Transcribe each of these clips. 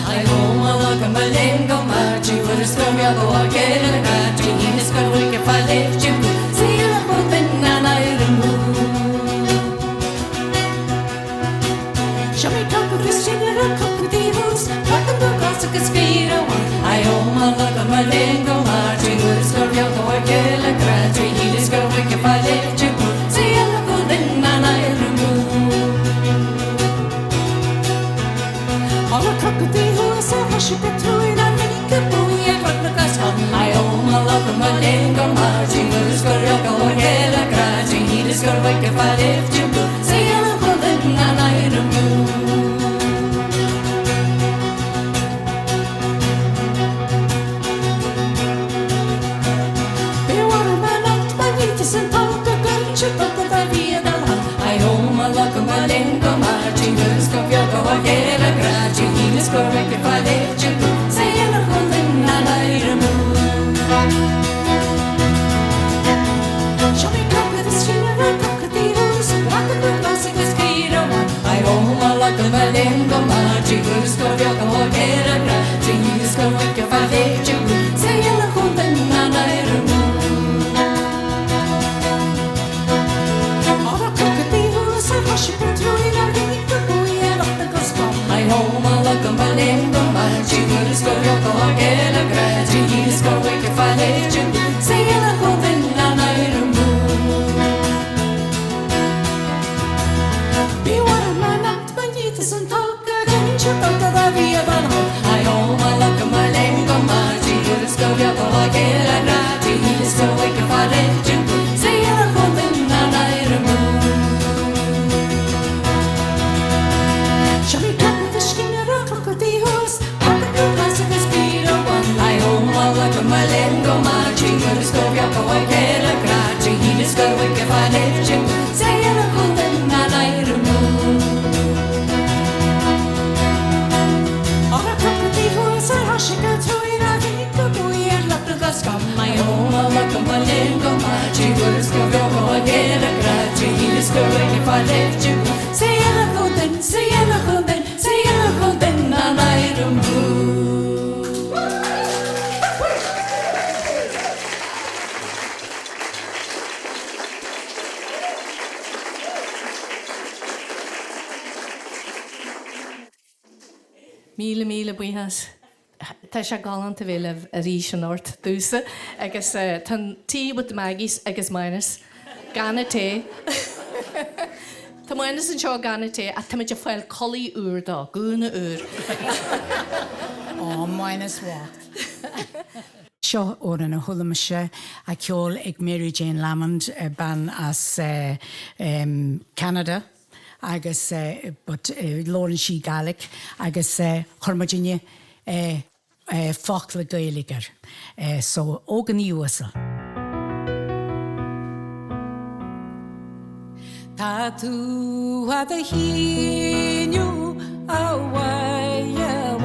I home a look a malin go marchi with a storm ya go again a country in his good week if I lift you see you both in and I remove shall we talk with this chicken and cook with the roots rock and roll glass of speed I home a look a malin go marchi with a storm ya go again a country in his good week if I lift you see you both in and I remove all a cook with the roots I should be through it and make a boy and rock the glass I home a look a malin go marchi with a storm ya go again a country in his good week if I lift you see you both in and I remove I home a look a malin go marchi with a storm ya go again a country in his good week if I lift you see you both in and I remove shall we come with a string of our cockatiels rock and roll classic as Peter I home a look a malin go marchi with a storm ya go again a country in his good week if I lift you see you both in and I remove I home a look a malin go marchi with a storm ya go again a country in his good week if I lift you see you both in and I remove be one of my nacht man jites and talk again chapter da via dan I home a look a malin go marchi with a storm ya go again a country in his good week if I lift you see you both in and I remove shall we come with the skinner or crocodiles rock and roll classic as Peter I home a look a malin go marchi with a storm ya go again a country in his good week if I lift you say you both in and I remove all a crocodiles I hush it go through it I think the boy and look the glass come I home a look a malin go marchi with a storm ya go again a country in his good week if I lift you say you both in say you both in say you both in and I remove Míle bheas. Tá sé galant a bhfuil a rís an ort dúsa agus tan tí with the Maggies agus minus gan té. Tá minus an seo gan té a tá muid a fáil colí úr dá gúna úr. Oh, minus what? Seo óra na thulamh se a ceol ag Mary Jane Lamond ban as Canada agus but Lauren sí Gaelic agus chormadinne fachla Gaeligar so ógan í USA. Tá tú a híniu a bhaile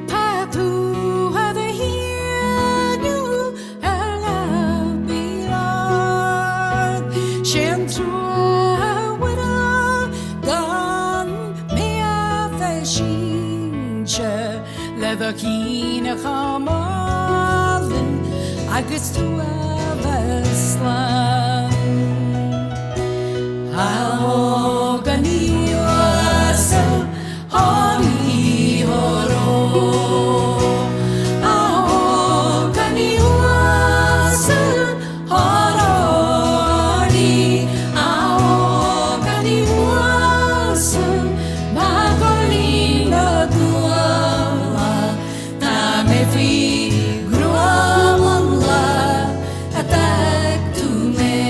Tá tú a híniu a labíad sin trúhara gan mé a bheisiínse le a cína chamálan agus tú a bheslán Aoganiwasa, Hanihoro. Aoganiwasa, Harani. Aoganiwasa, Magolina Duala. Tamefi gruamala, atak to me.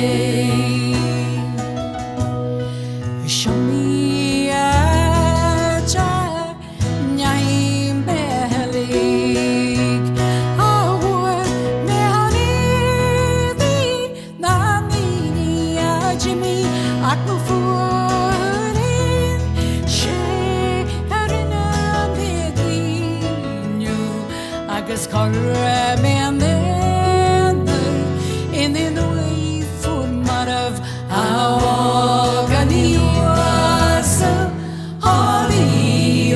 Agus corra mean in the way for marav Aoganiwasa Hari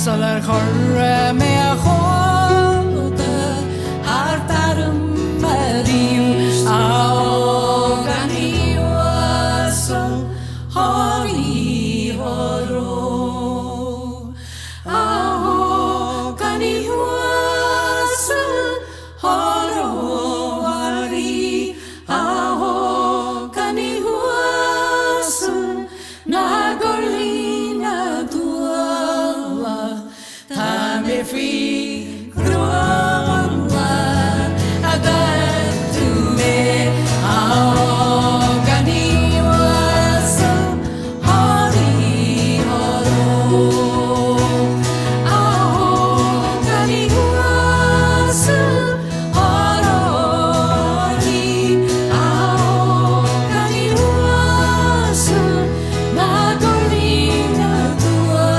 Solar chorra me a chorda ar darum mariw a gan i wasol hori horo a gan i wasol horo hori a gan i wasol na gorlina dua time me free gromla adan to me agani was hari horo agani was horo hari agani was nagolina tua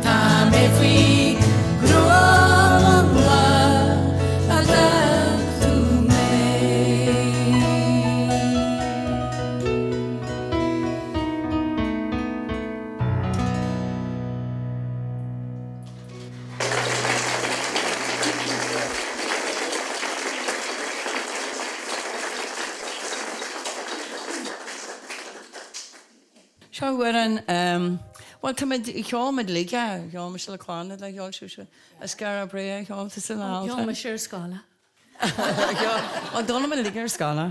time me free gromla adan to me. Seo bhfuan well tá cheolmid liga cheolma se le chlána le cheol siúise a scar a bré cheolta san Ceol me siúr scála. á donna me ligar scala.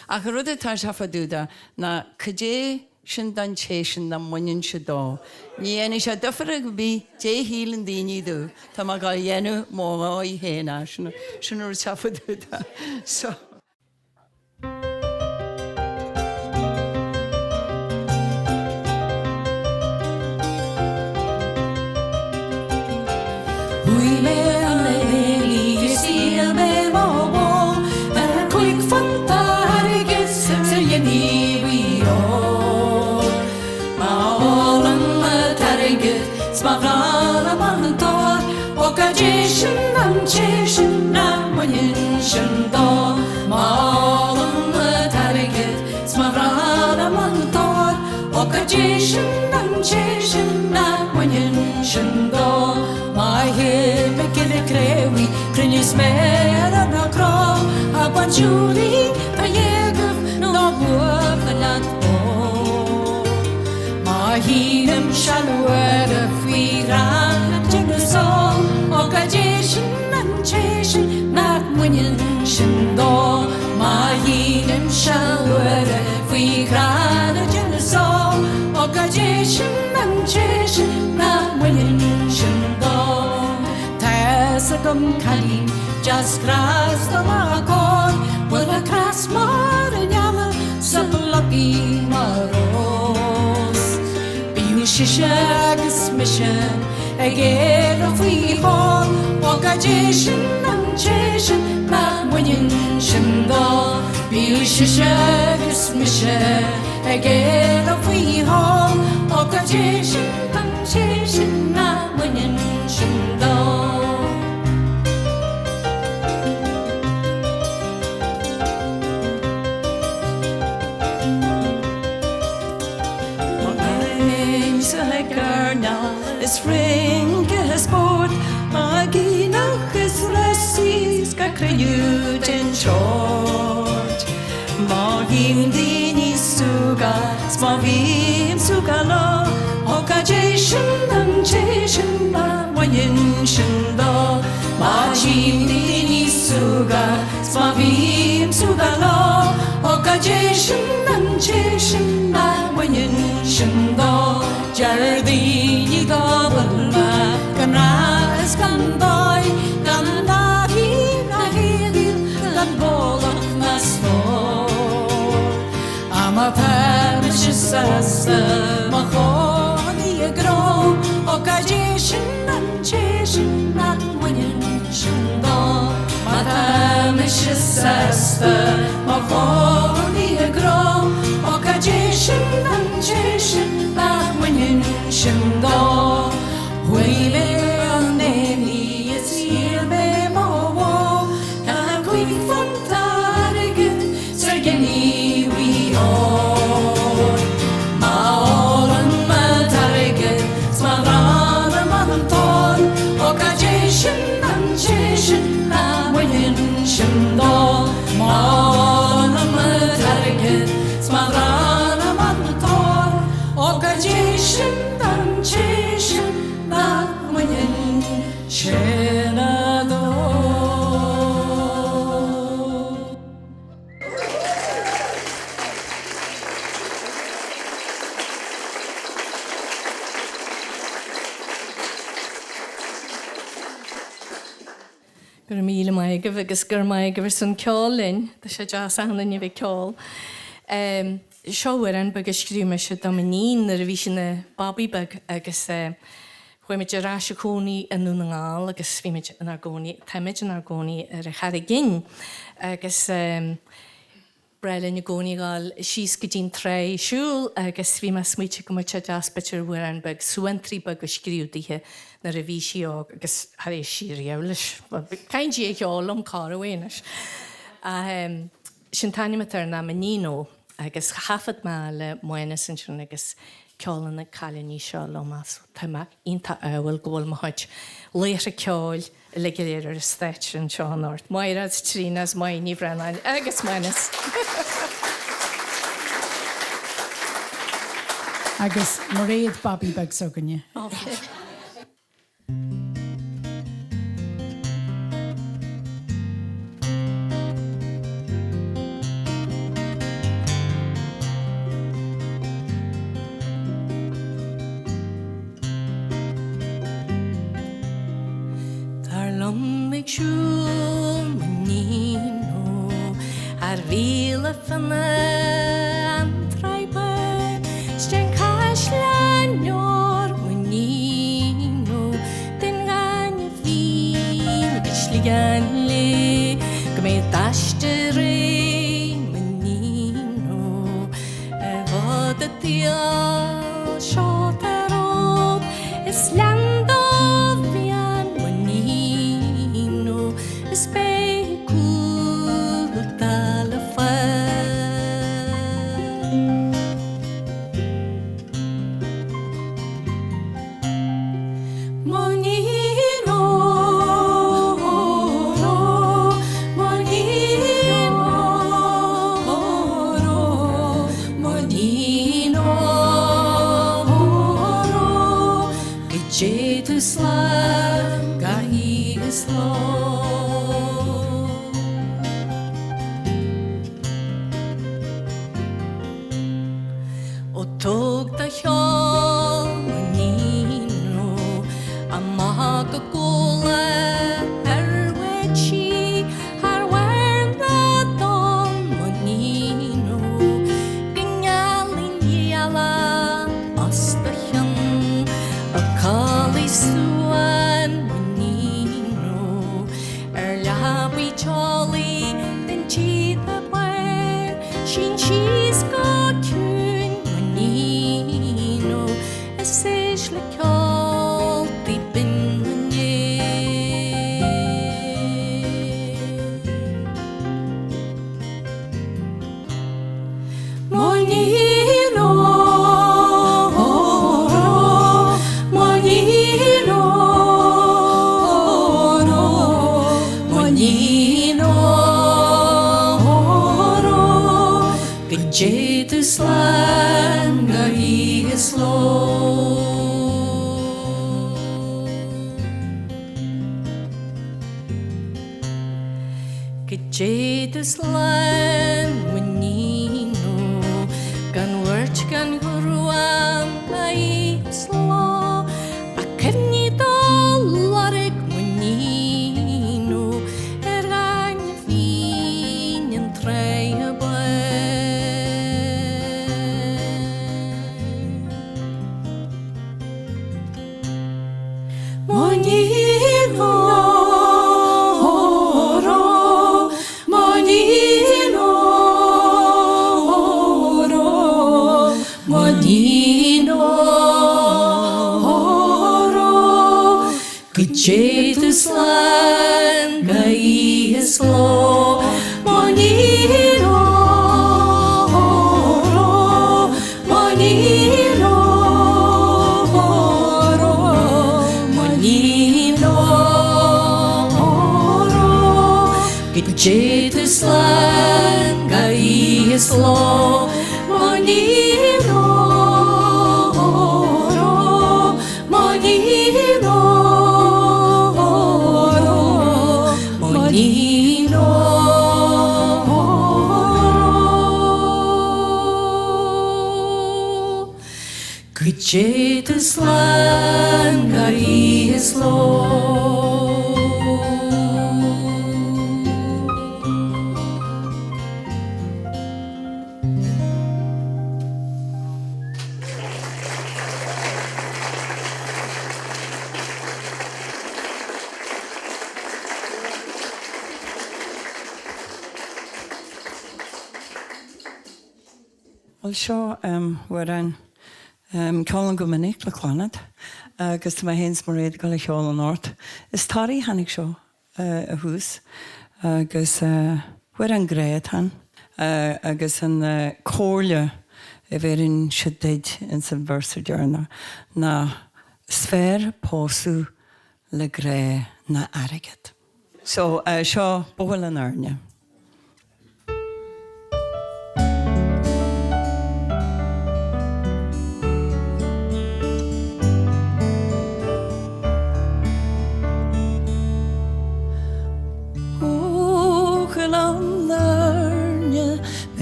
A chu rud tá se fa dúda na chudé sin dan sin na muinn se dó. Ní ana se dufar a go bí dé hílan daoine dú Tá má gá dhéanú móá í héna sinú se fa dúda. So Hui me aleli sil me mo a quick fantarigis se yeni we all ma all ma tarigit sma vrala man tor o kajeshin nam cheshin nam wanin shindo ma all ma tarigit sma vrala man tor o kajeshin nam cheshin nam wanin shindo my hip get a crewi crinis mera na cro a panjuli a yegov no work a lot oh my him shalwer a firan so o kajeshin and cheshin not winning shindo my him shalwer a firan so o kajeshin and cheshin not winning shindo Tasagam Kalim, just grass the Makor, will a crass mar and yama, Sapalapi Maros. Biushishagus mission, again of we hall, Okajation and Chashin, Magwinin Shindo. Biushishagus mission, again of we hall, Okajation and Chashin, Magwinin Shindo. Is ring is sport Maggie nach is ressis ga creyut in short Magim dini suga smavim sugala okajation and chashin ma wayin shindo Magim dini suga smavim sugala okajation and chashin ma wayin shindo Jardi gobelma canas candoi candahi nahil can bolak nasto amapamish sasa mahoni agro okajation and chashin not winning shindo matamish sasa mahoni agro okajation and chashin not winning shindo Huile neni is here me mo a quick fantarigin sergeni we all ma all ma tarigin sma chéisian nach muin Séadó. Gur míle maigah agus gur maigah san ceáil linn, Tá sé deas anna bheith ceáil. Seohar an bag scríúme se dominín ar a bhí sin na babíbag agus chuimiid ará se cónaí an núnaáil agus bhíimiid an argónaí, táimiid an argónaí ar a char gin agus breile na gcónaíáil síos go dtín tre siúil agus bhí me smuoite go muite deas bitir bhuiir an bag suan trí bag go scríúdaithe na a bhí siog agus har é sirío leis. Caintí ag eáil an cá ahhéineis. Sin taine tar na maníó agus chafad me le muine san sin agus ceálan na caiilení seo lomas táime ionta áhfuil ggóil moid léir a ceáil le géir ar stéit an seánáirt. Mairad trínas mai ní brennain agus muinas. Agus mar réad babí bag soganne. Siúl manínó ar bhíle fanna an traibe stein cais leanor manínó den gáine bhín agus ligan le go mé daiste ré manínó ar bhd a tíal seo tarób is leandó Monino, Jade is land, Gary is low. Well, sure, we're Ceoln go minic le chláinad, agus tá héins mar réad go le cheol an ort. Is tarí hanig seo a hús, agus we're an gréad han, agus an cóirle a bhéirin sideid in san bhirsa dearna na sfér pósú le gré na airgid. So, seo bhfuil an airne.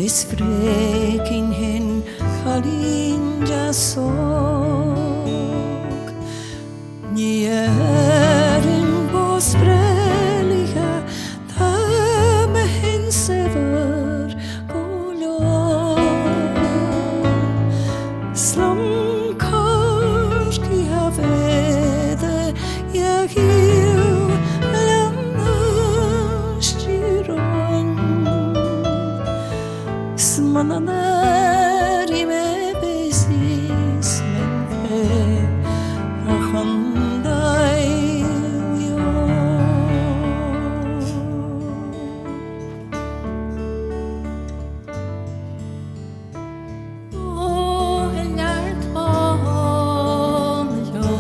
Is freaking hin Karin jasok Nierin bospreliga Dame hin sever Golon Slam karski havede Jagiu Lamna styron Smananari me besis me rachandai yo. Oh, lart bom yo,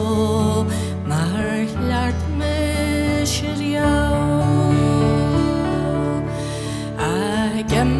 mar lart me shiryo. Agam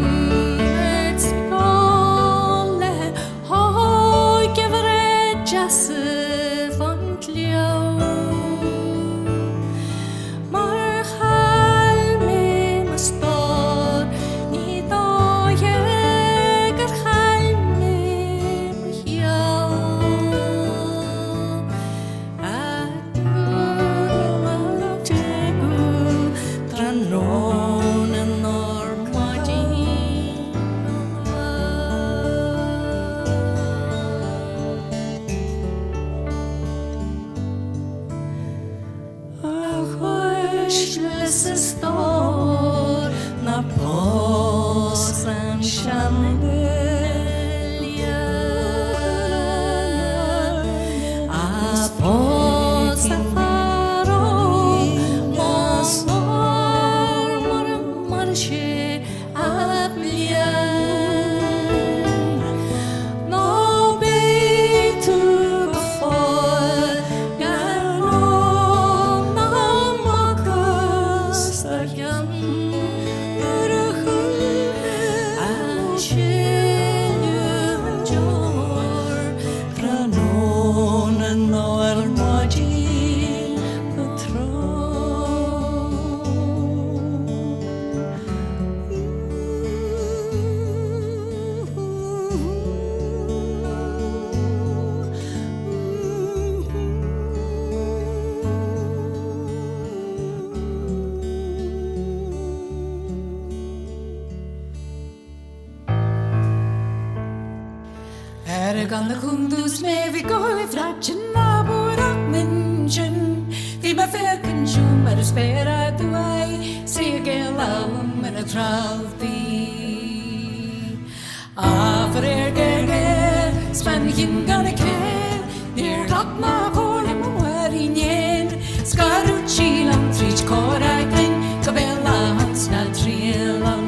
Gan de kundus me vi go i flatchen na borak mention vi ma felken shum er spera du ai se gelam en a tralti for erger span him gonna care near lock na hole mo wari nien skaru chilam trich kora kain kabela hans na trielam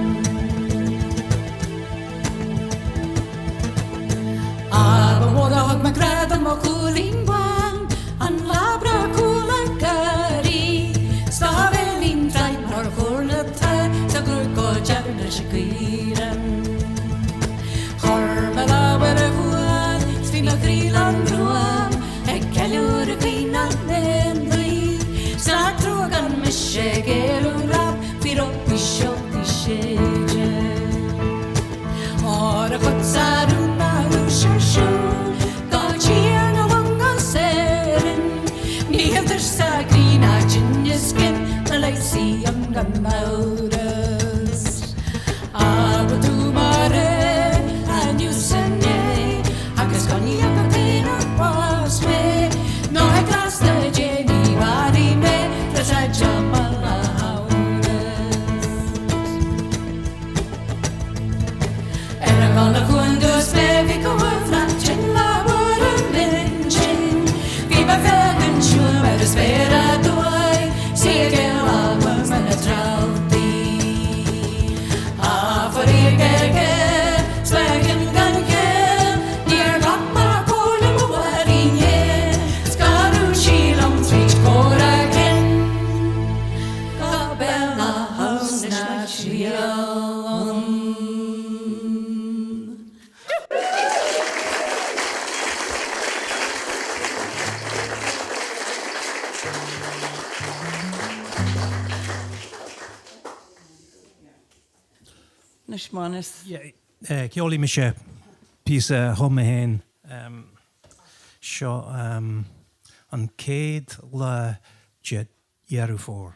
Ag magrad am cooling one an labra coola gari stavelin trai mar corna ta sa gurko jabna shikiran Harbala wera huan svina grilan ruam ek kalur kina nemli sa trogan meshegeru rap piro pisho pisheje Ora kotsaruna ushashu Cheer an náras. Aber tú mare aniu sanne, agus goni aga pena pas me, no he grasta Jenny vari me, trasa jamala hauras. Era gonna kundus bevi ko flachin la bora menchen, viva vegan chum er spera doi, sige alma mana trauti. For the swaggin' gun again, near Lockma, Colin, Warinye, Scaru, Sheelam, Switch, Corakin, Gabella, House, Nachion. Nishmanis. Ceolí me sé písa thuma héin seo an céad le de dhearú fór.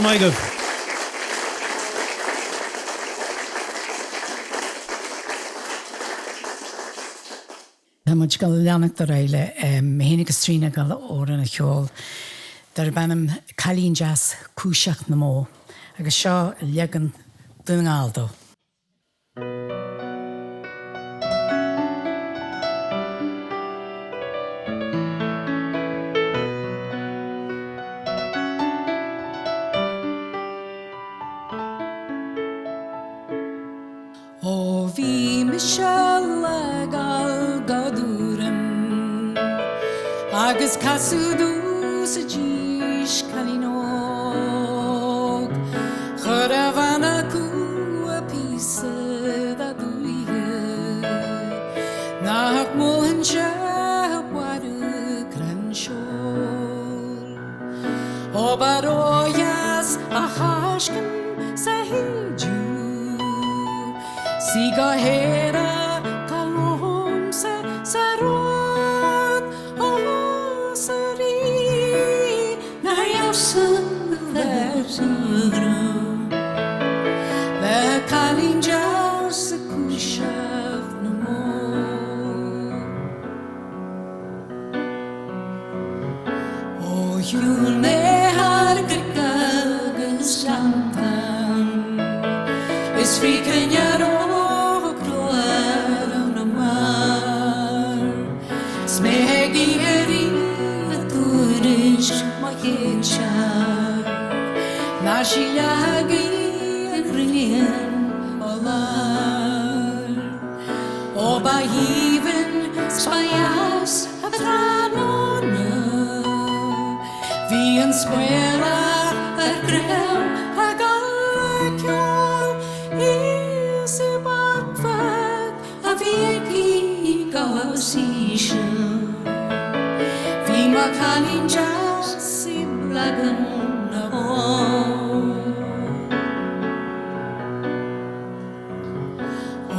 Maigah. Tá muid go leannach ar éile hénig agus trína go óran na cheol dar bannam cailín jazz cúiseach na mó agus seo legan dún gáaldó. O bhí me se le gal gadúram agus casú dús a díos calínóg chur a bhana cú a písa a dúige nach móhan se bharu cranseol o baróias a cháscan sa héidú Si go héra calóm sa rod o sarí na jasan versugru le calín jas a cúiseach na mó o hiúl me har gagus jantan is fi cynnyar Maggie a turis Maggie na silagi an rian olar o ba híven spaias a tranona vi an spuela a greu a galciol is i barfag a viegi gawsisha Ma calín jazz i blagan na mó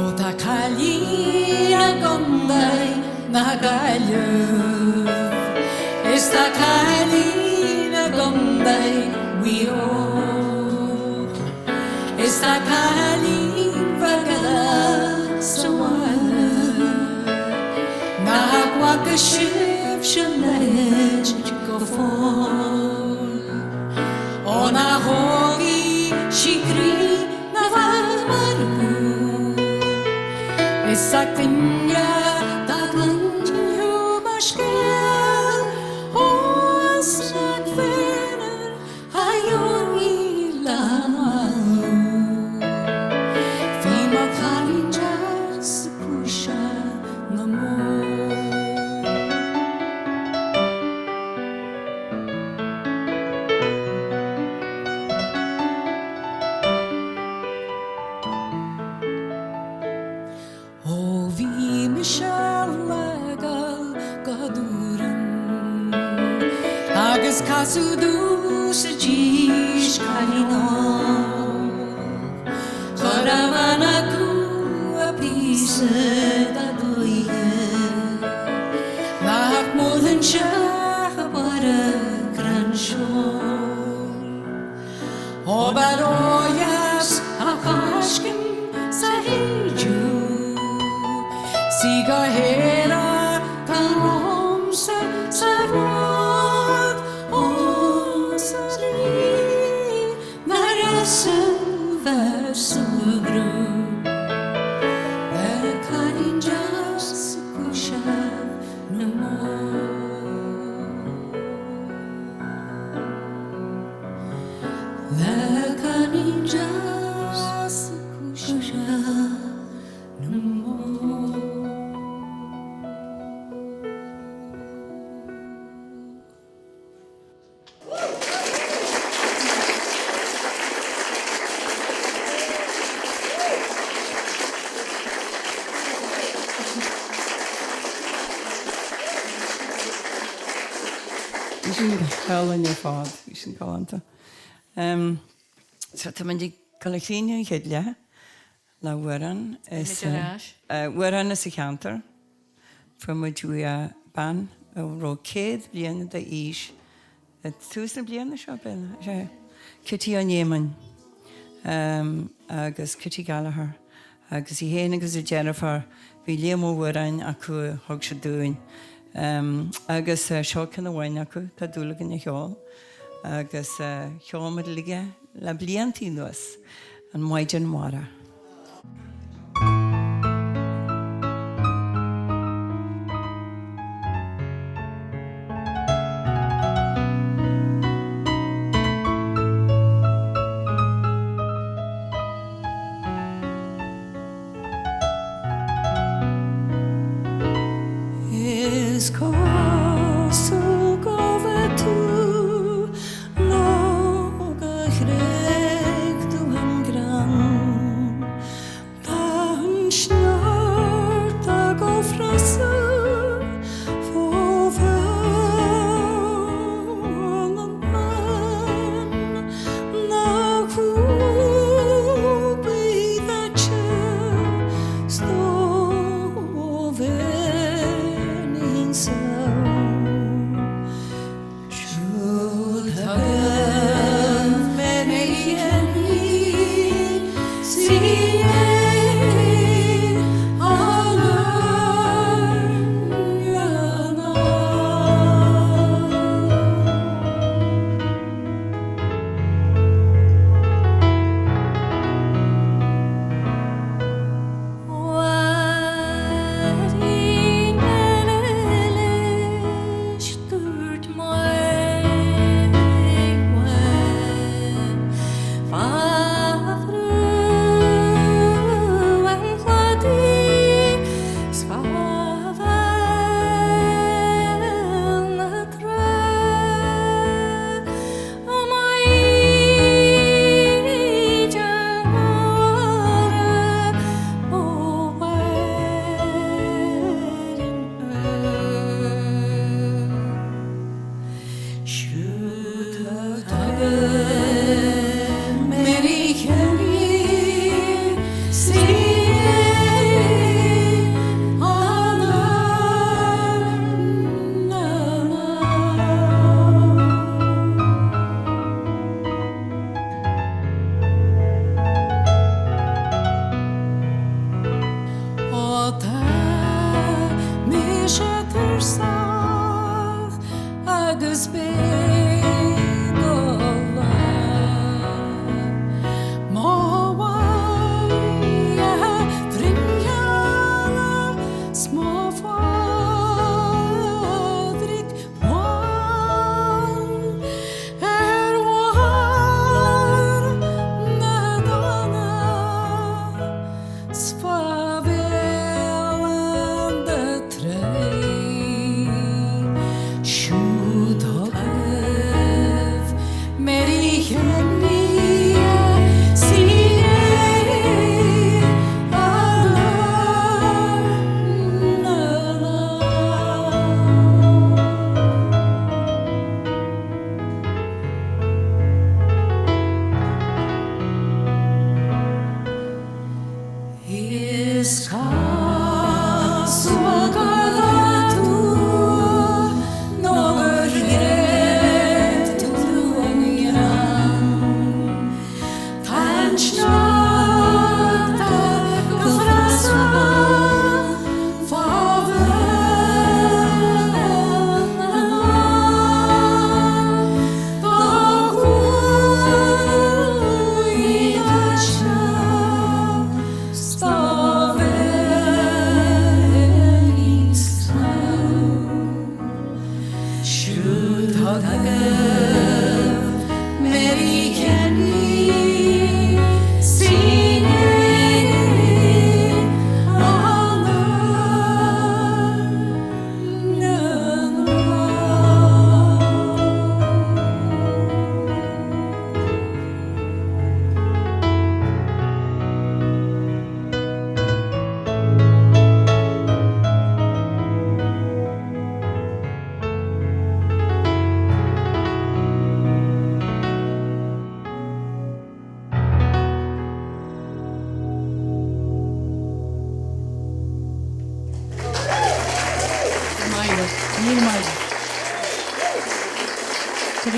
O tá calín a gondai na gailh Is tá calín a gondai wio Is tá calín vagala sa wala Na waka Shemlet go fall on a hogi shikri na valmaru exactly that one you mashkel on snack vener ayoni lama fima kalinjas pusha no more agus casú dús a díos calínóg chur a bhana cú a písa a dúige nach módhan se a bara cranseol o baróias a cháscin sa héidú si go héra calóm sa rod versugru le calín jazz cúiseach na mó le calín jazz cúiseach na mó Cael yn ei ffod, fi sy'n cael anta. So, ta mynd i cael eich llun i'n chydlia. La wyran. Wyran ys y counter. From a dwi ban. O ro cedd blian da ish. Tŵs na blian na sio ben. Kitty an Yemen, agus Kitty Gallagher, agus I héana agus I Jennifer, bhí léamó bhrain acu thug se dúin. Agus seo cin bhhain acu tá dúla gan cheol, agus cheolmad lige le bliantí nuas an maidin mara.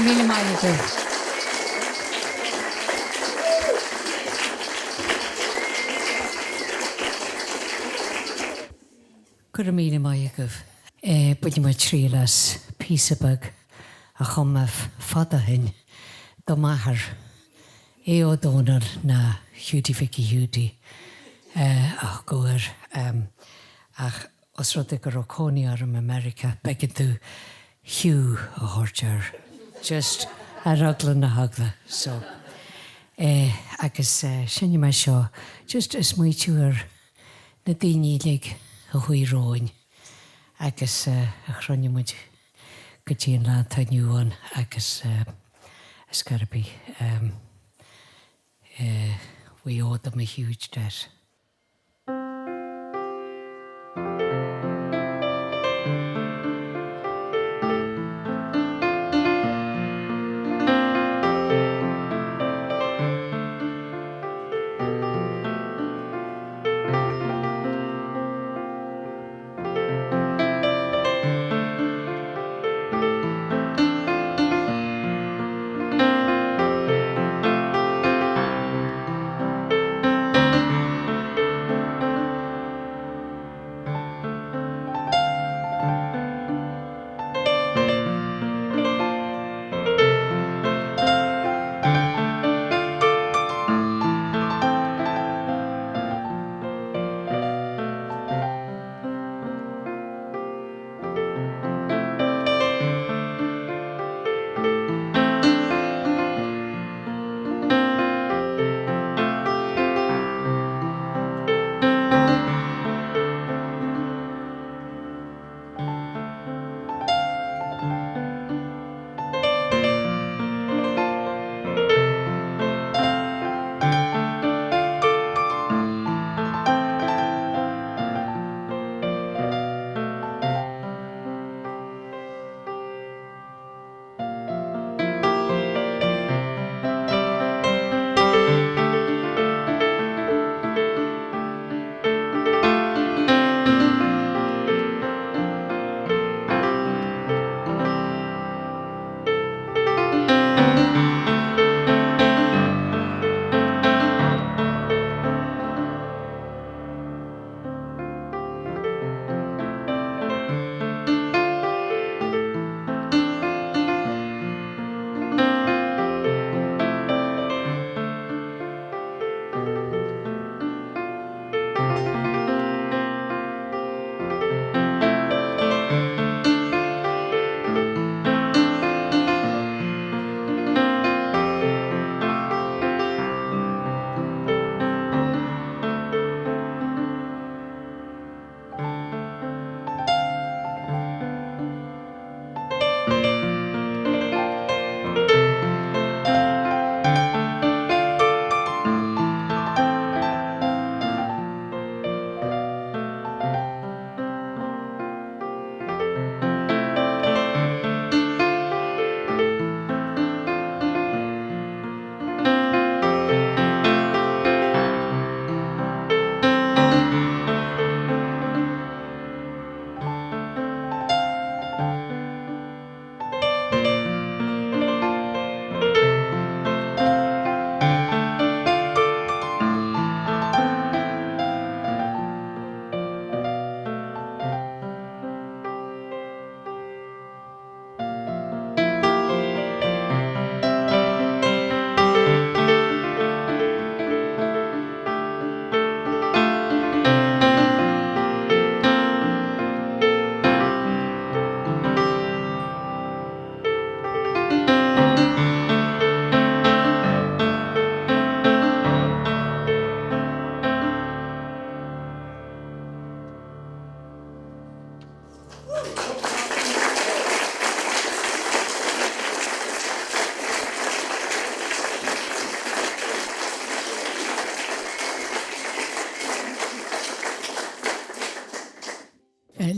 Míle maithide. Gur míle mai agah. Bud mar trí leis písabag a chumah fadahin do maithar ó dónar na hiúdi fici hiúdi ach goir ach os rud gur ocóní arm America begin tú hiú a hortear just a raglan na hagla so agus sinne mai seo just is muitiúar na daoine a chuí róin agus a chronne muid go dtíon lá tainniuáin agus scarabí we owe them a huge debt.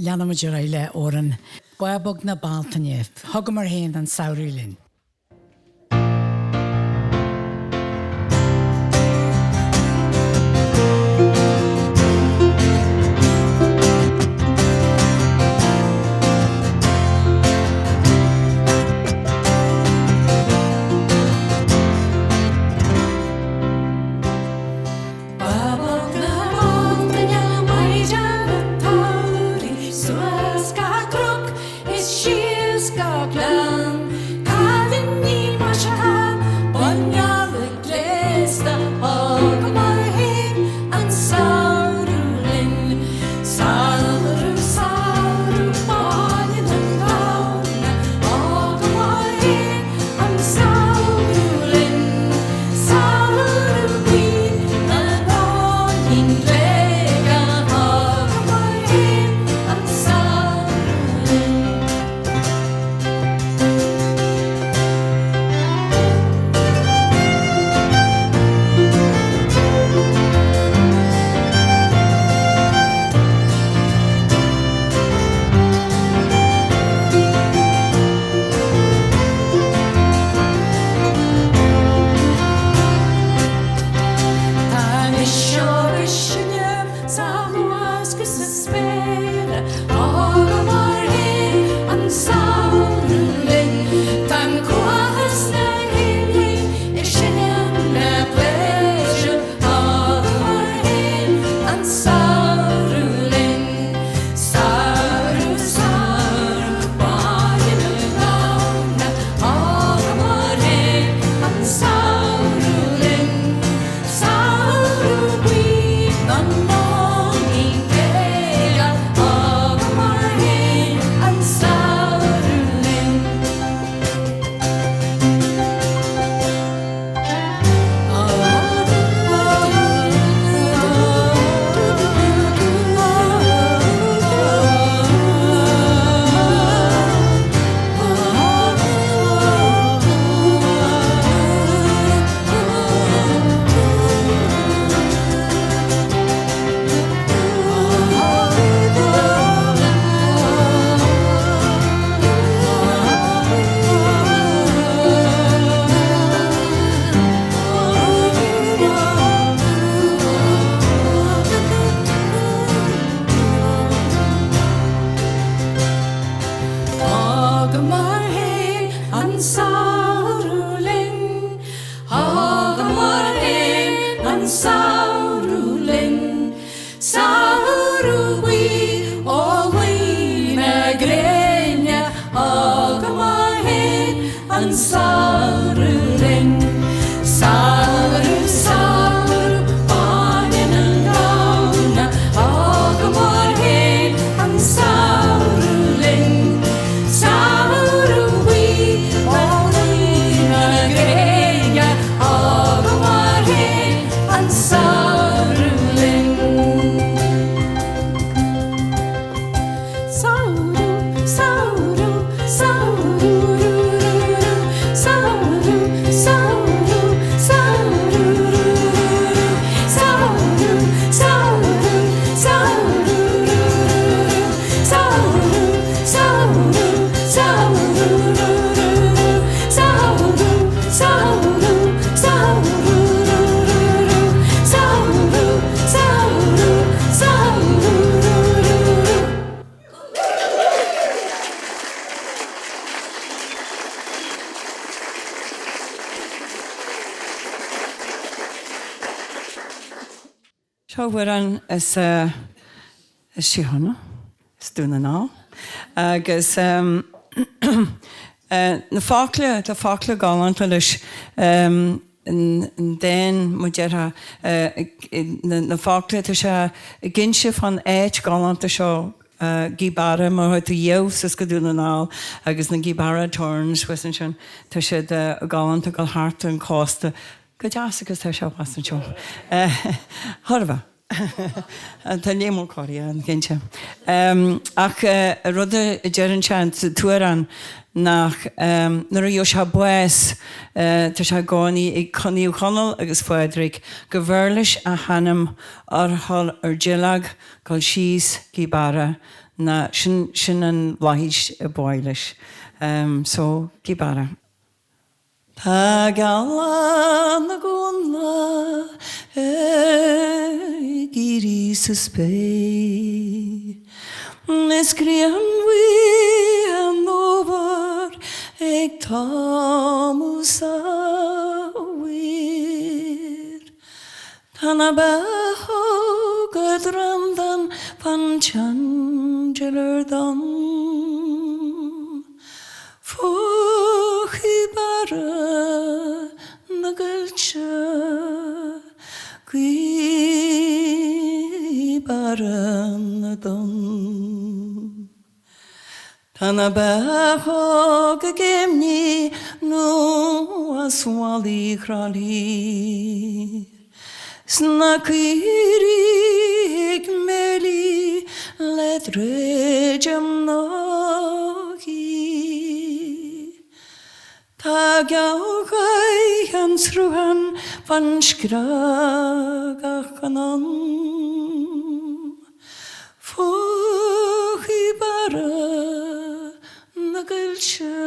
Leanamid le óran buabog na baltaine, thugam mar héin an saoirí linn. Babog na baltaine, mai deardaoin Seo bhfuaran is Sihanna, is dúna ná. Agus na fácla gáanta leis den mu deartha na fácla tá se ginse fan éit gáanta seo gíbara mar tú dhéos go dúna ná agus na gíbara turns wesan sin tá sé gáanta go háta an cásta go deas agus tá seo wasan seo. Tharbh. Tá némó choirí an ginse. Ach rud a dearan sean tuaran nach nar a dheis se bheas tá se gánaí ag coníú chonal agus foiadric go bhirlis a hanam arthal ar dialag gáil síos gíbara na sin an bhaid a báilis. So gíbara. Tá galan na gúnla gírí sa spé Nes grian wi an over ag támú sa wir Tá na beho gad randan pan changelar dan Fuchi bara na gulcha Gwi bara na don Tá na beho ga gemni no a swali krali Sna kirig meli let rejam nogi Tá geogai an sruhan van skragach anan Fuchi bara na gulcha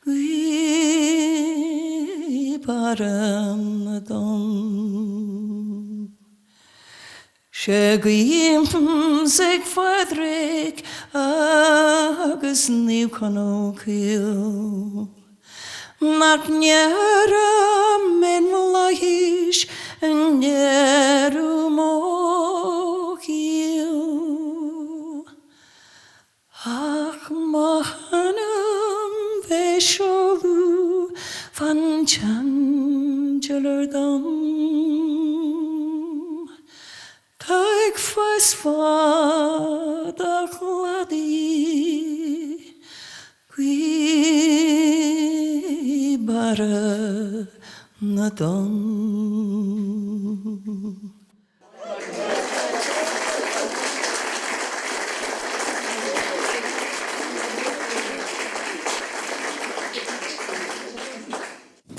Gwi bara na don Se gwym sig fadrig agus níu canó cíl. Nach niara men laish and nieru mo cíl. Ach mahanam vesolu van changelar dom. Taig fas fad a chladi Gwi bara na dom.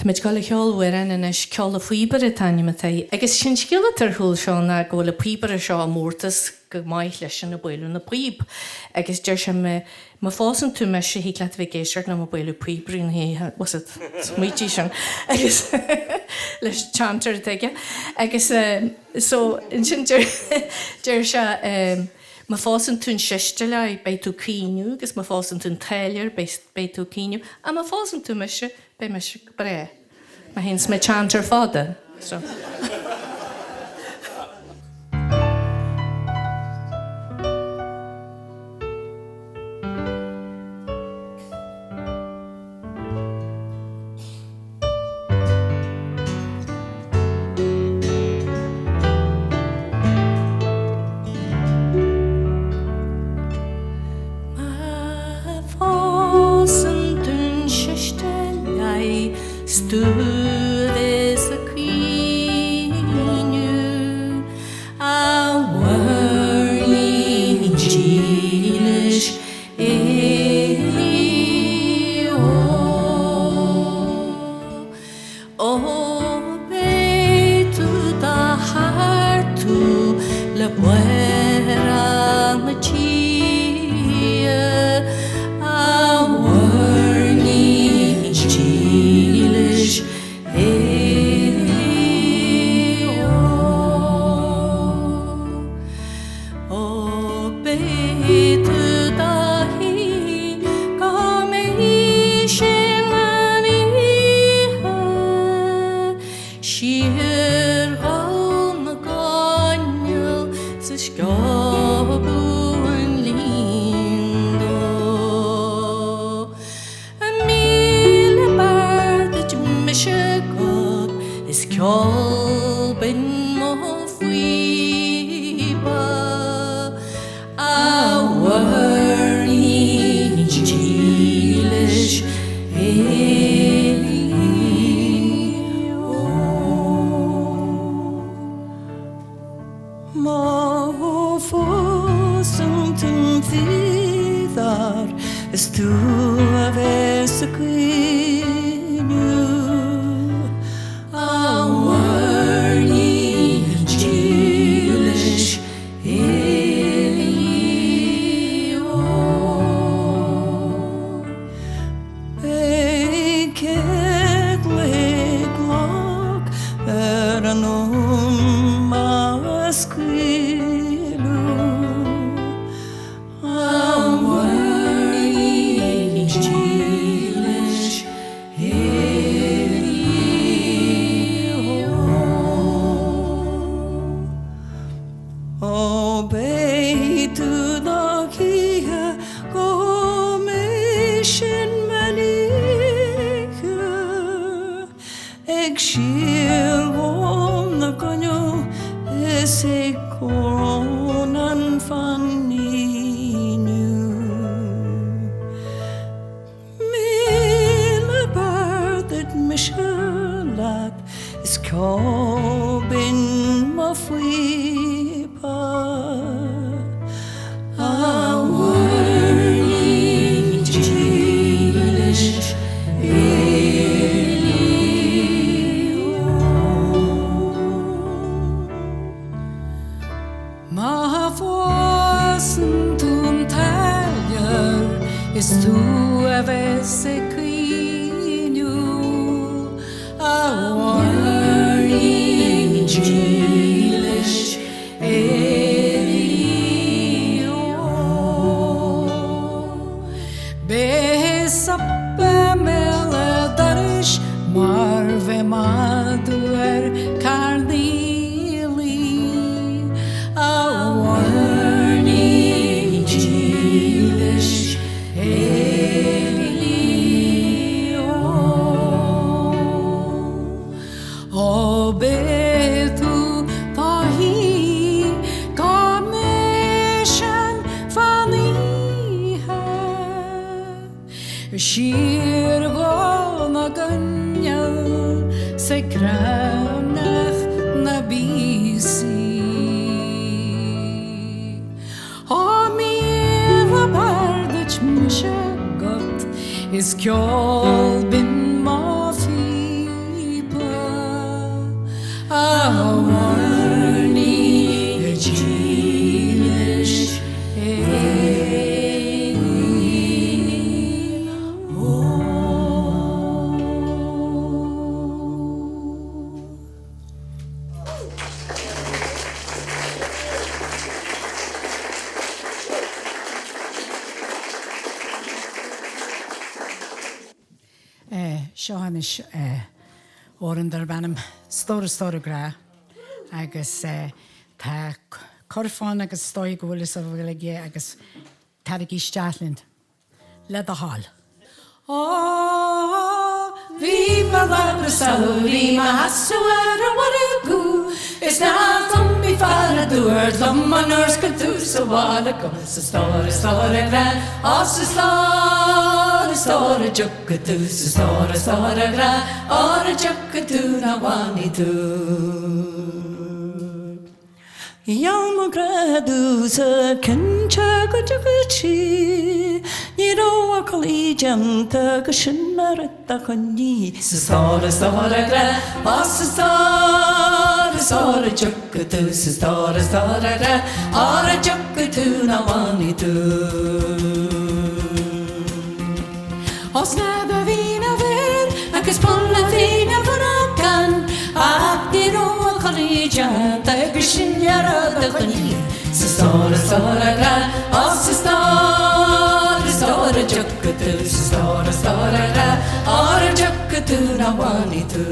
Mit gáil cheolhuiin in is ceol faoibar taine matí. Agus sin sciile tar thuúil seo na ggóla príbar seo mórtas go maiith leis na builú na príb. Agus deir sem má fásan tú me sé hí leat bh géisiart na má builú príbrin hí was it smítí sin. Agus leis chantar teige. Agus so in sin deir se má fásan tún seiste le bei tú cíniú, agus má fásan tún tailir bei tú cíniú, a má fásan tú me se bei me se bre. Ma hins me chantar fada. So. Sheer all má fósam tún fíðar is tú a bheas a cuinú a bhharní dílis is ceol bin má fipa a bhharní dílis Seohanis óran dar bannam stóra gra agus tá corfáin agus stoi go bhfuil a bhfuil ige agus tarigí Stadland le a hall. Bhí mar agus saoí má hasúar a warú is ná thumbí far a dúir lom an ors go tú sa bhála go sa stóra gra as is stóra jugga tú sa stóra gra ára jugga tú na bhainní tú. Yalma gradu sa kincha go juguchi Niro a collegianta go shinaretta konni Sa stóra gra as sa stóra jugga tú sa stóra gra ára jugga tú na bhainní tú. Os nad a vína ver agus polla vína vanakan ach diro a collegianta agus sinjarada chani sa stóra gra os sa stóra jugga tú sa stóra gra ára jugga tú na bhainní tú.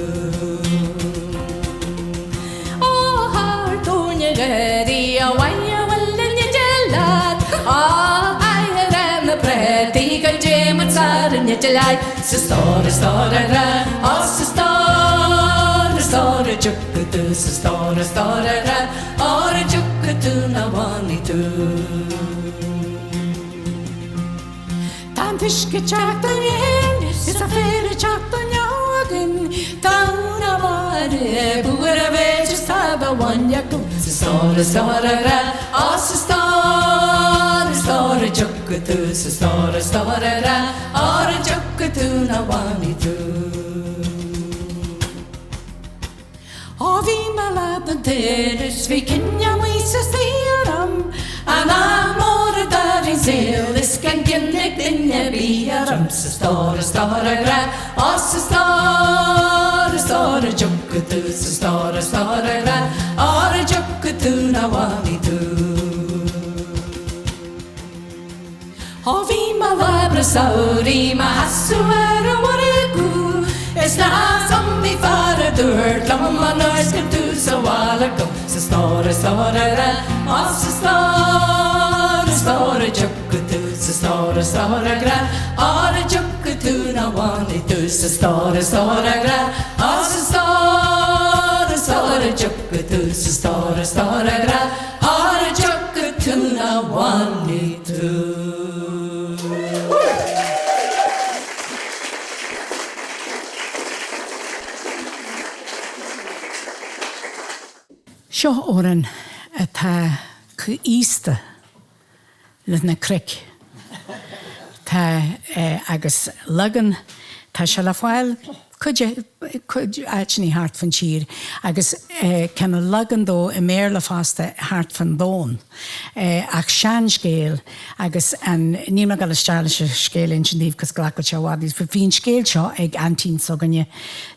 Ó haar túne gedi a waia wallin je jelat Pretty go Jim and sad and yet like sa stóra gra as sa stóra jugga tú sa stóra gra ára jugga tú na bhainní tú. Tá tuisce tseactain is a féidir tseactain Logan, down a body, Buddha Veg, Saba, one yaku, Sora, Sora, Jukutu, Sora, or a Jukutu, Nawani too. Ovi maladan teres, vi kenya misas thearum, and I'm more daring zeal, this can connect in the bearum, Sora, gra, Sora, Jukutu, Sora, gra, or a Jukutu, Nawani too. Ovi malabra sauri, ma hasuera warigu, it's not some me fara dirt, lama nurse can do so while ago. Sora, Sora, Jukutu, Sora, gra, or a Jukutu, na wani tu, Sora, gra, or Sora, Jukutu, Sora, gra, or a Jukutu, na wani tu. Seo óran atá chu ísta le na cric. Tá agus legan tá se le fáil chuid áitní hart fan tír agus cena legan dó I mér le fásta hart fan dón ach sean scéal agus an ní me gal isteáil se scéalainn sin díomh cos ghlacail se bhádís fa bhín scéal seo ag antín soganne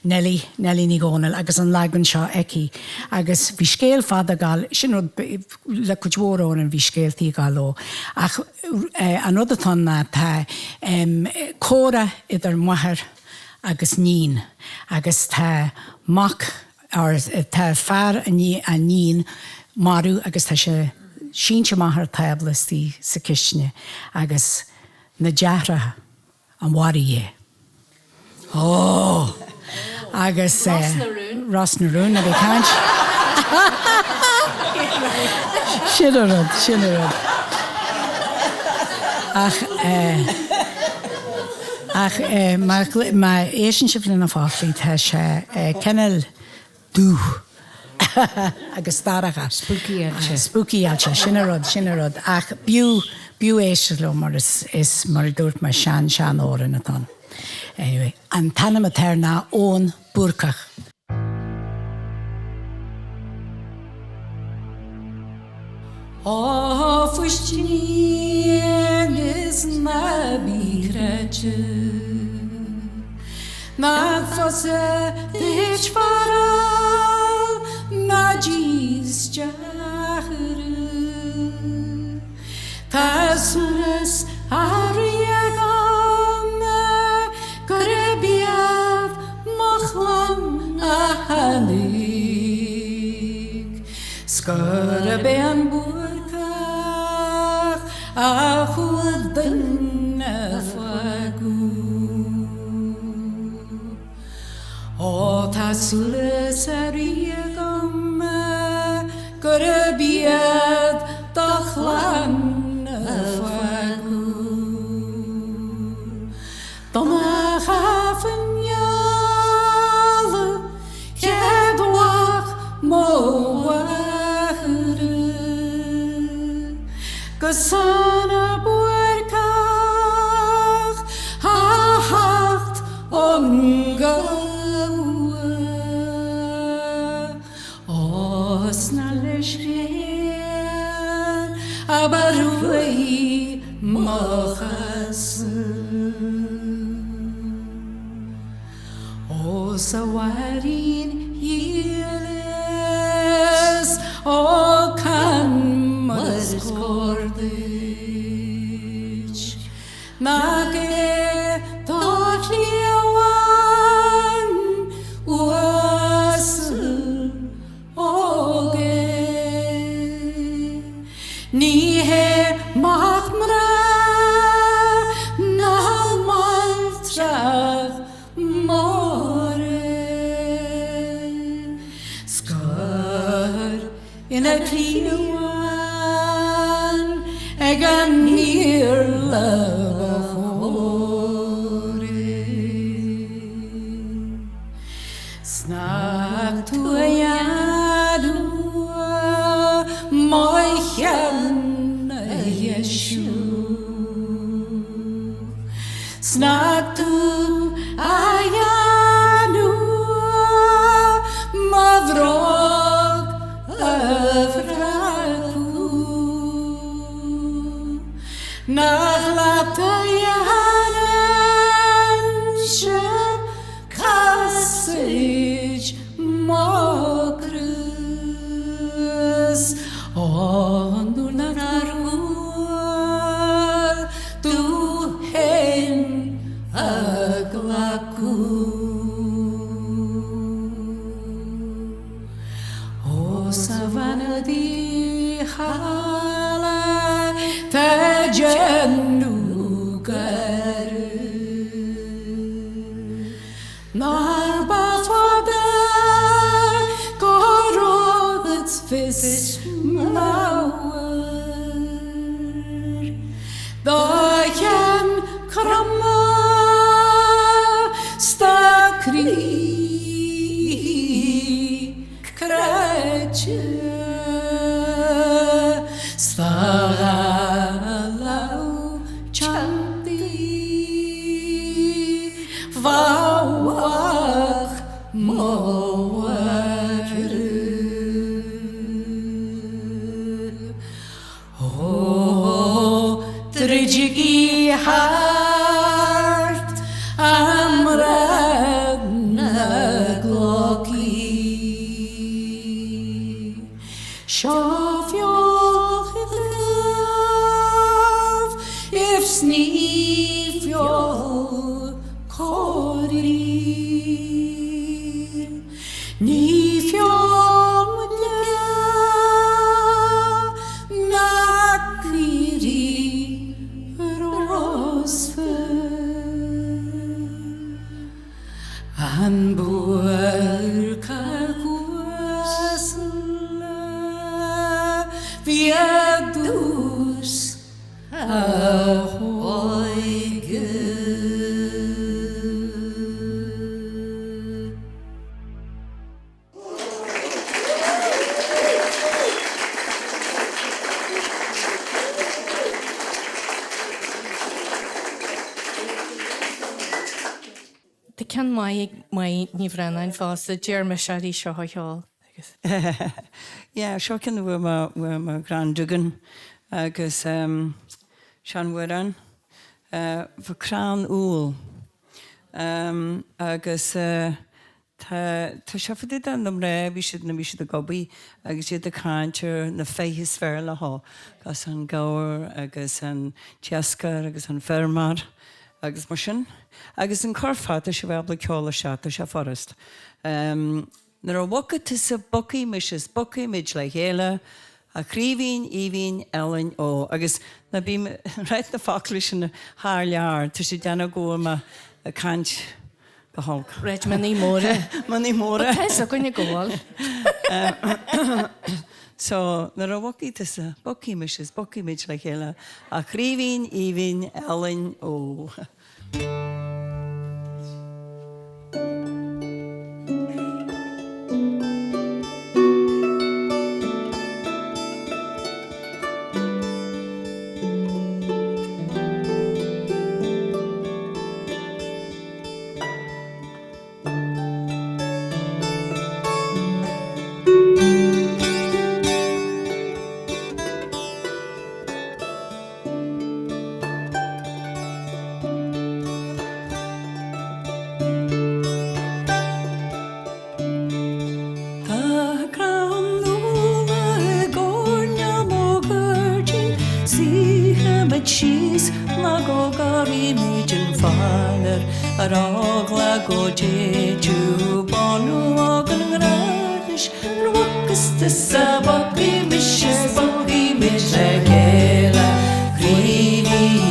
Nelly ní gcónail agus an legan seo eici agus bhí scéal fada gáil sin le chuidhórón an bhí scéaltaí gáil ó ach an rud atá ná tá córa idir mhathar agus nín, agus tá mach, tá fear a nín marú agus tá sé sínte maithar tablastí sa cistne agus na deartha an warí é. Ó! Agus Ross na Rún a bhí cáint. Sin a rud. Ach, má éisian sibh lena fáflaí tá sé cenneil dú agus daracha. Spookyáilte, sin a rud. Ach, bíú éisiir le mar is mar dúirt mar sean óran atá. Anyway, an tanam a teir ná ón búrcach. O fustinienes na bíreče, na fosse dich faral, Maggies jahre, tasuras ariagame, Karabiav machlan ahanik, Skarabean Achud ben fagu O tasule sariyagam Karabiad dakhlan fagu Doma khafen yal Kedwach mowahru Kasana buerkach hacht ongawa Osnale schreer aber wei machas O sawarin yeles O kan Skordich Nage Totliawan Was Oge Nihe Machmra Namaltrach More Skar in a clean Egan near love Can mai níomhreanain fás a dearma seí seo cheol. Yeah, seo cin bhfuil mar gran dugan agus sean bhuiran bh crán úl agus tá seofaid an dom ré bhí siad na bhí siad a gobaí agus siad a cáintear na féithis fear le há gas an gáir agus an teascar agus an fermar agus mar sin. Agus an corfat a se bhebla ceála seat a se forrast. Nar a bhagad is a bocaí mis is bocaí mid le chéile a chríomhín, íhín, ealainn ó. Agus na bí réit na fácla sin na thar lear, tu sé deanna góma a cant go hálg. Réit maní móra. Maní móra. Teis a gonne gáil. So, nar a bhagad is a bocaí mis is bocaí mid le chéile a chríomhín, íhín, ealainn ó. Cheese, lago gari mijin faler, arogla go jeju bonu ogan radish, ruckus the sabaki mishes, baki mishagela, greedy.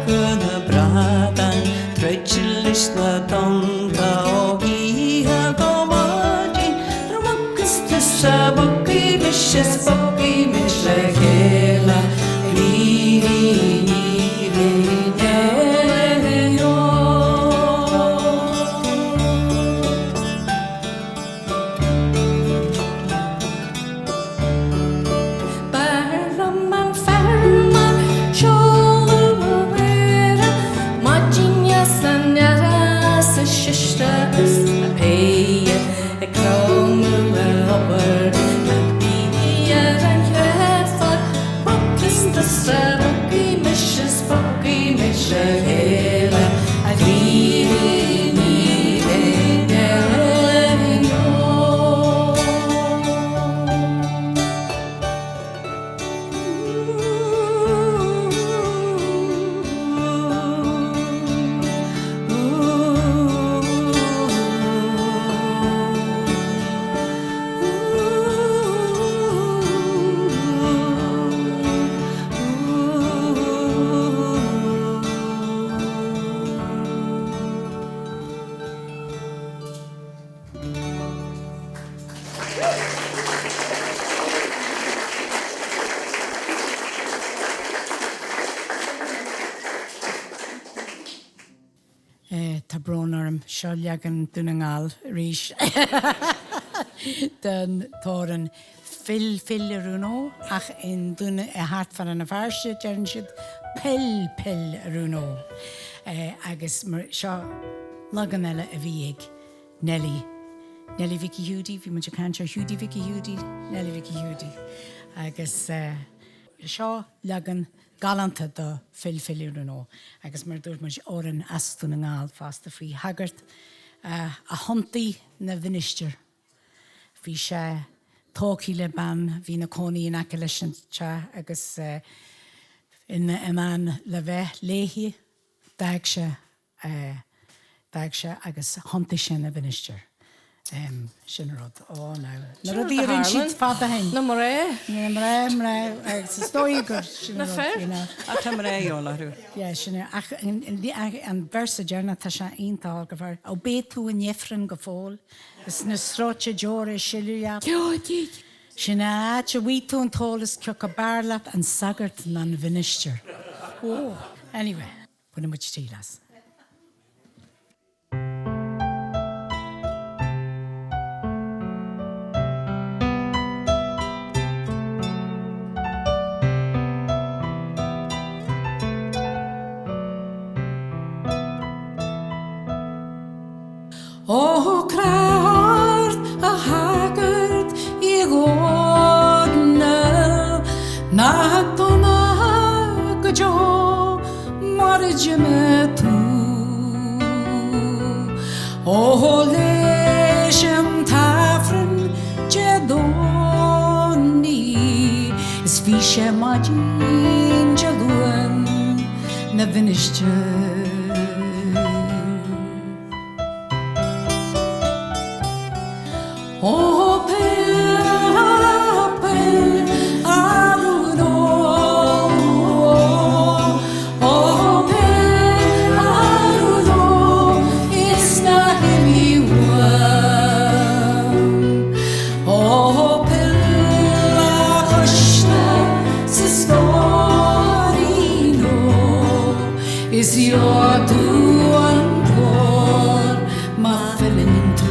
gona bradan treitlis na tonta o giha gomadi Ramakas te sabaki mishes baki mishe hela Tá brónarm seo leagan dúna ngáil ríis den tóran fil arúnó ach in dúna hart fan an a bharse dearan siad pil arúnó agus mar seo lagan eile a bhí ag Nelly Vicky Hudi, bhí muid cantar Hudi Vicky Hudi, Nelly Vicky Hudi agus seo leagan galanta do fil arúnó agus mar dúirt mar óran asú na ngáil fásta faoi hagart a hontaí na bhinisteir. Bhí sé tócaí le ban hí na cónaí in aice leis an te agus ina imán le bheith léhi daag se agus hontaí sin na bhinisteir. Sin rud ó ná. Na rudí a siad fáda hain. Na mar agus stóí gur sin Na fair? A tá mar é jólarú. sinna ach an versa dearna tá se ontáil go bhar ó bé tú an jefran go fóil gus na sráte deora siúile sinna áte bhí tú an tólas ce go bearlaat an sagart na an bhinisteir. Anyway, buna muid tílas. O crart a hagart I godna Nag dona gajo marjime tu O leishem tafren jedoni Is fishe majin jaluan na vinishte O pel aruno O pel aruno is na himiwan O pel akoshna sistorino is your duan por ma felintu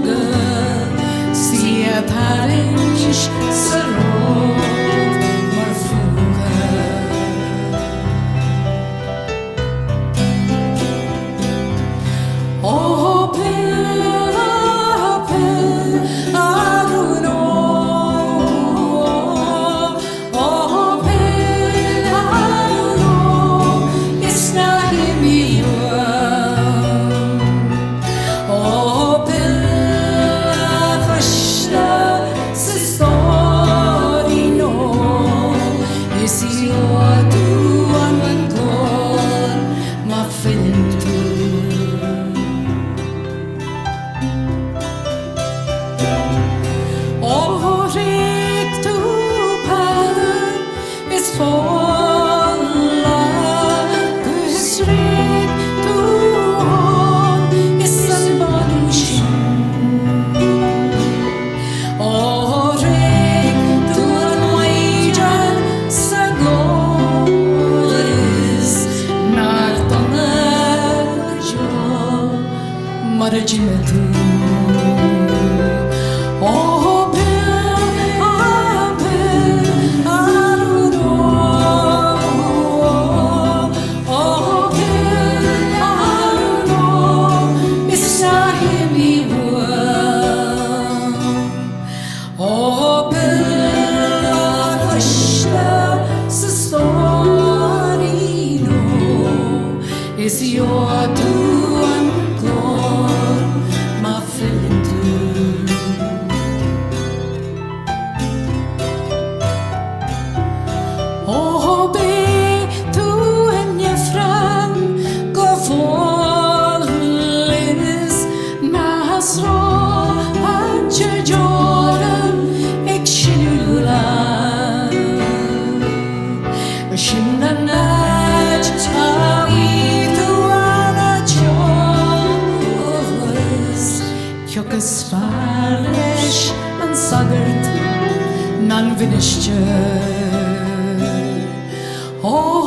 Good. asro Anche Jordan ik shilula Shindanaj tawi tuana chos Kjokas farlesh an sagert nan vinishtje Oh,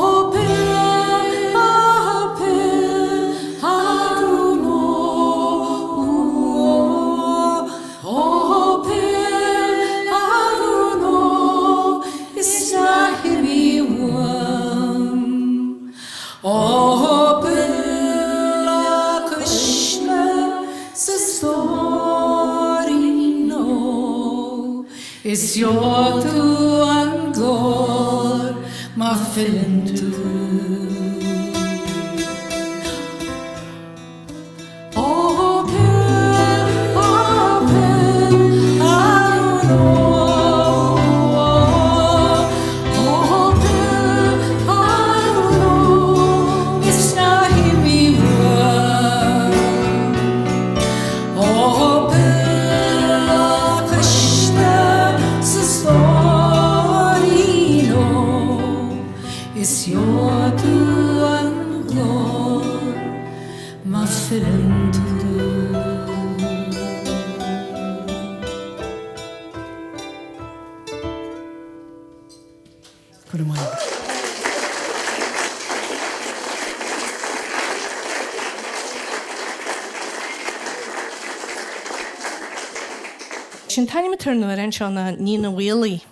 is your to and glor my filling to is your to and glor my filling to Good morning. Sin taine me turn ar an seo na Nína Wheely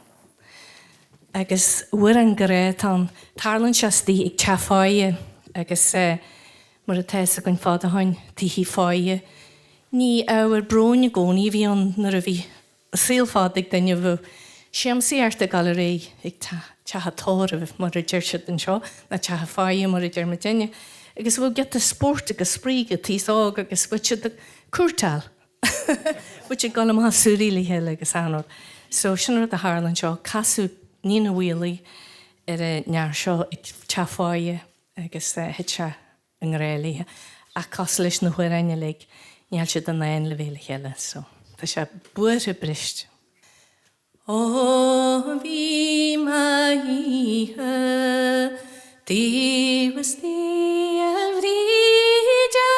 agus uair an goréit an tarlann seastí ag teafáie agus mar a teise gon fád a hain tihí fáie. Ní áhar bróin gcónaí bhí an nar a bhí sílfád ag daine bh siamsaí ar de galaré ag teachatóir a bh mar a deirsead an seo na teafáie mar a deirma daine. Agus bhfuil get a sport agus spríg a tíág agus bhuiise de cuairteáil. Bhuiise gan am súílí heile agus anod. So sin a Harlan seo casú Nína Wheely ar a near seo ag teafáie agus hitse an réalaithe a cos leis na huireine le neall siad an nain le bhéle heile. So tá sé buair a brist. Ó bhí maithe díwas tí a bhríide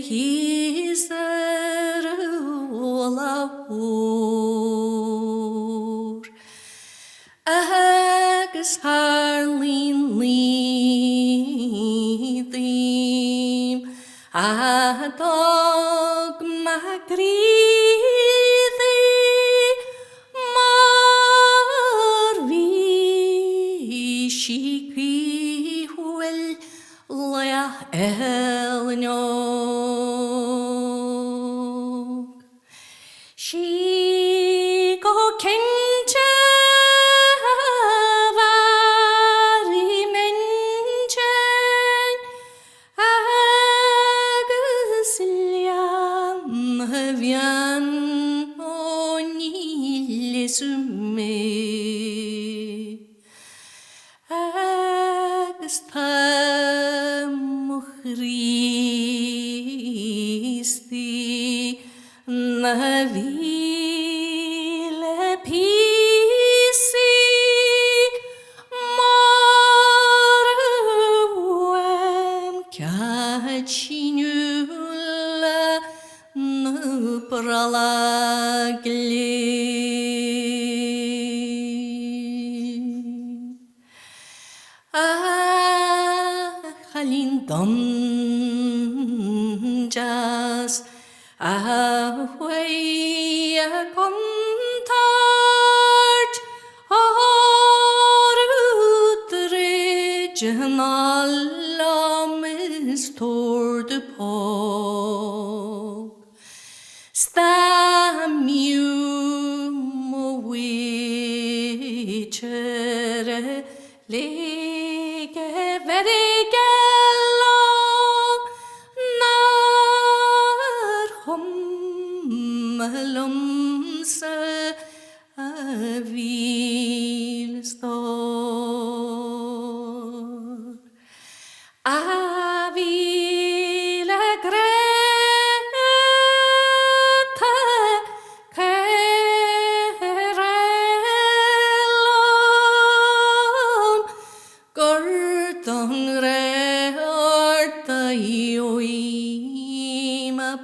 hís ar úr agus Harlín lídím a dog magríði mar bhí sí cuihfuil le elneog. Sí go cinnte bharí mentein agus liam bhean ó nílisú mé agus Christi na vile pisi marwem kachinula nupralagli halin donjas ahway a contart arutridgen allam is tor de pog stamium wichere lege verigelong nar hummelumse a vilstor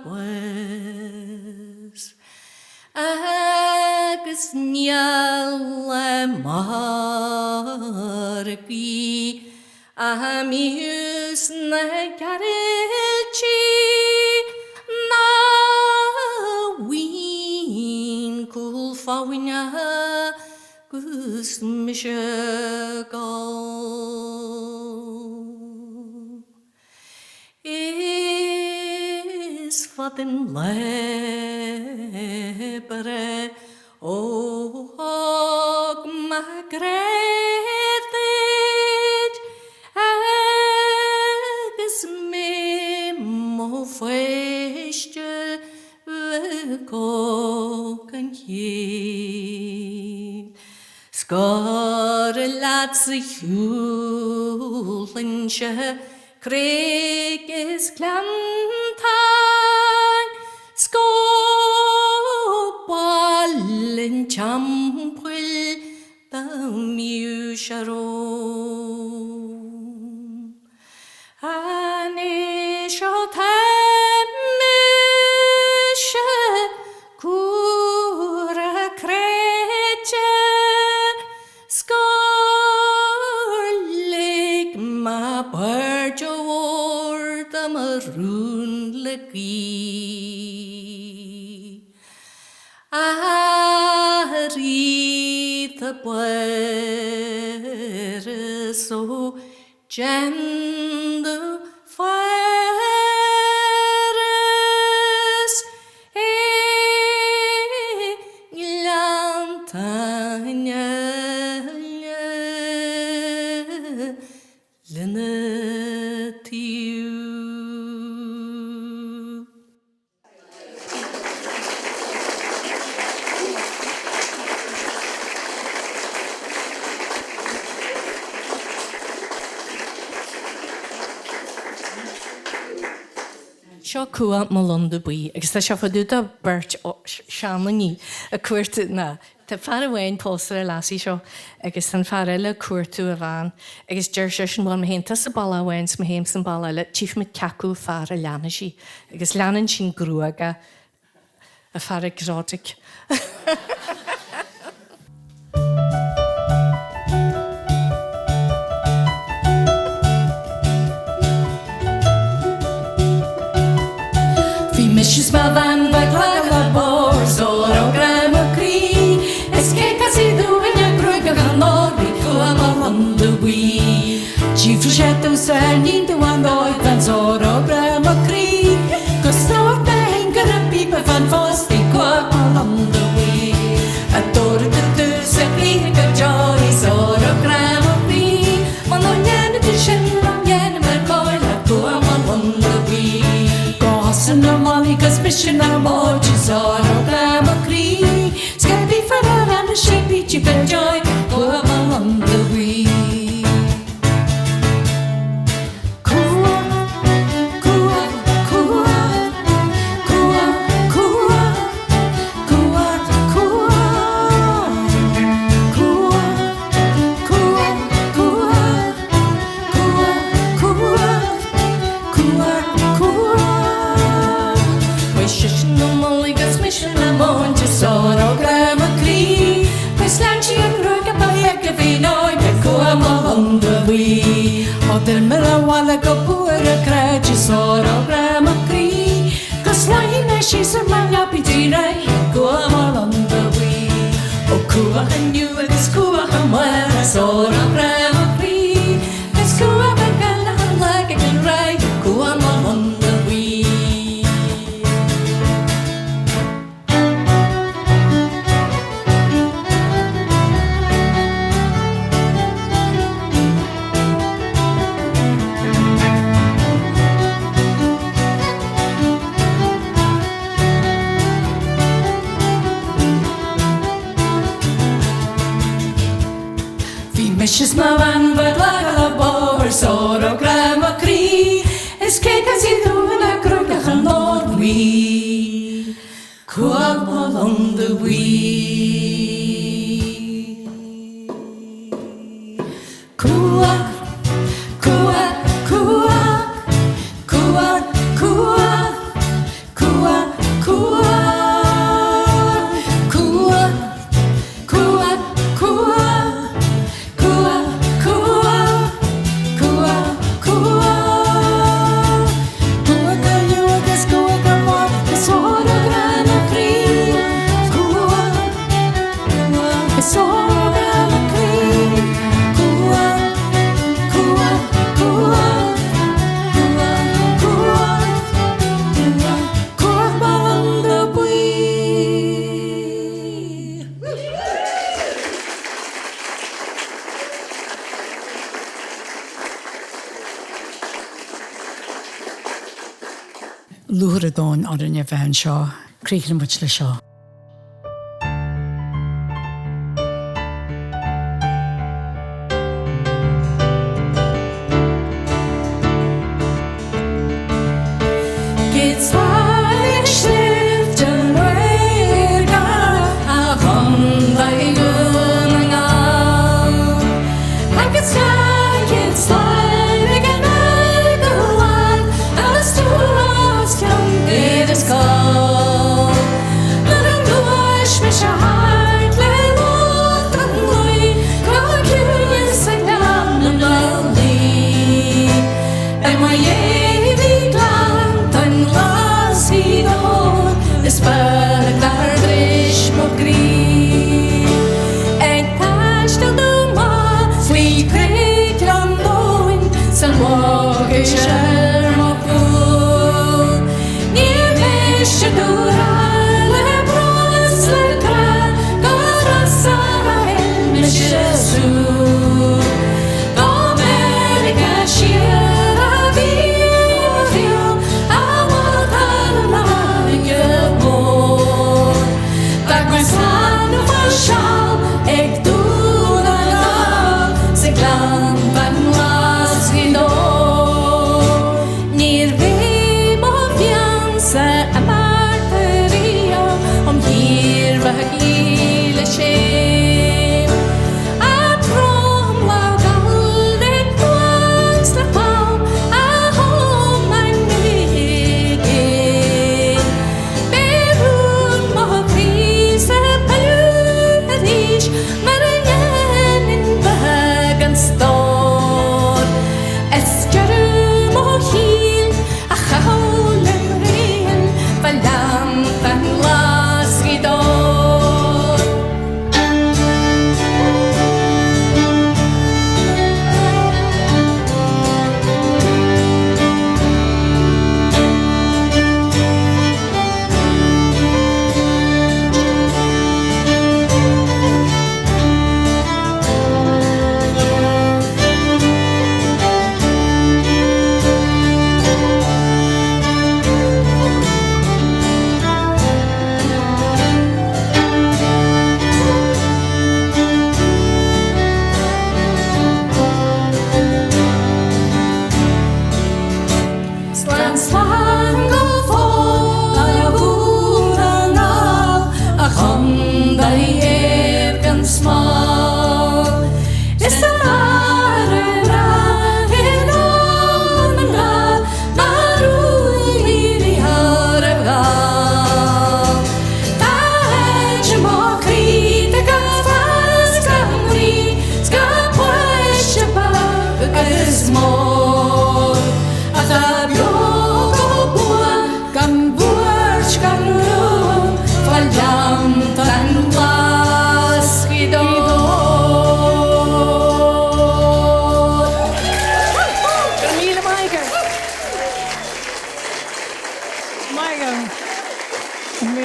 bheas. Agus neall margaí a miús na Gaeltachta na wín cúl fáine gus miseáil. Is fadin lebere óg magreid agus mé mó feiste cógan hí. Scar y lad sy hwlyn se Craig is glantain, scobal yn champwyl da miw siarwm. Anisio temisio cwra cretje, sgorlig ma byrjo o'r am y rŵn lygu. Arith y bwerys o gendo fyrys glantanya lynatiu. Seo cua má London bui, agus tá seo fadú a burt seanlaní a cuairtu na. Tá fear bhhain póstar a lasí seo agus tan fear le cuairtu a bhain, agus deir sé sin bháin hénta sa balla bhhain sa héim san balla le tíf me ceacú fear a leanna sí, agus leanan sin grúaga a fear exotic. Mrs. Mavan by Clara Bors or Grandma Cree. Escape as he do in a grug of Hanori, Kuam on the wee. Chief Shadow sending to one boy, Vans or Grandma Cree. Cause now the hanger and people van Fosti, Kuam on the wee. Adore the Durs and Greek of Joyce or Grandma Cree. Monoyan edition, Yan Mercoil, Kuam on the wee. And no money, cause mission no more, just all of Grandma Cree. Sky be for her and the shape be cheap and joy, go along the way. Del Mirawala Kapura Cratch, sort of Grandma Cree. Cause Lina, she's a man up in go on the way. Oh, Kua and you and this Kua Hamara, sort of Grandma Cree. This Kua Bagala like I can ride, Kua on the way. Mrs. Mavan, but like a bower, sort of Grandma Cree. Escape as you do in a crook of a Lord wee. Quab along the wee. Kua, kua, kua, kua, kua, Déardaoin ar an bhean seo, críoch muid le seo.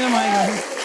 Mega.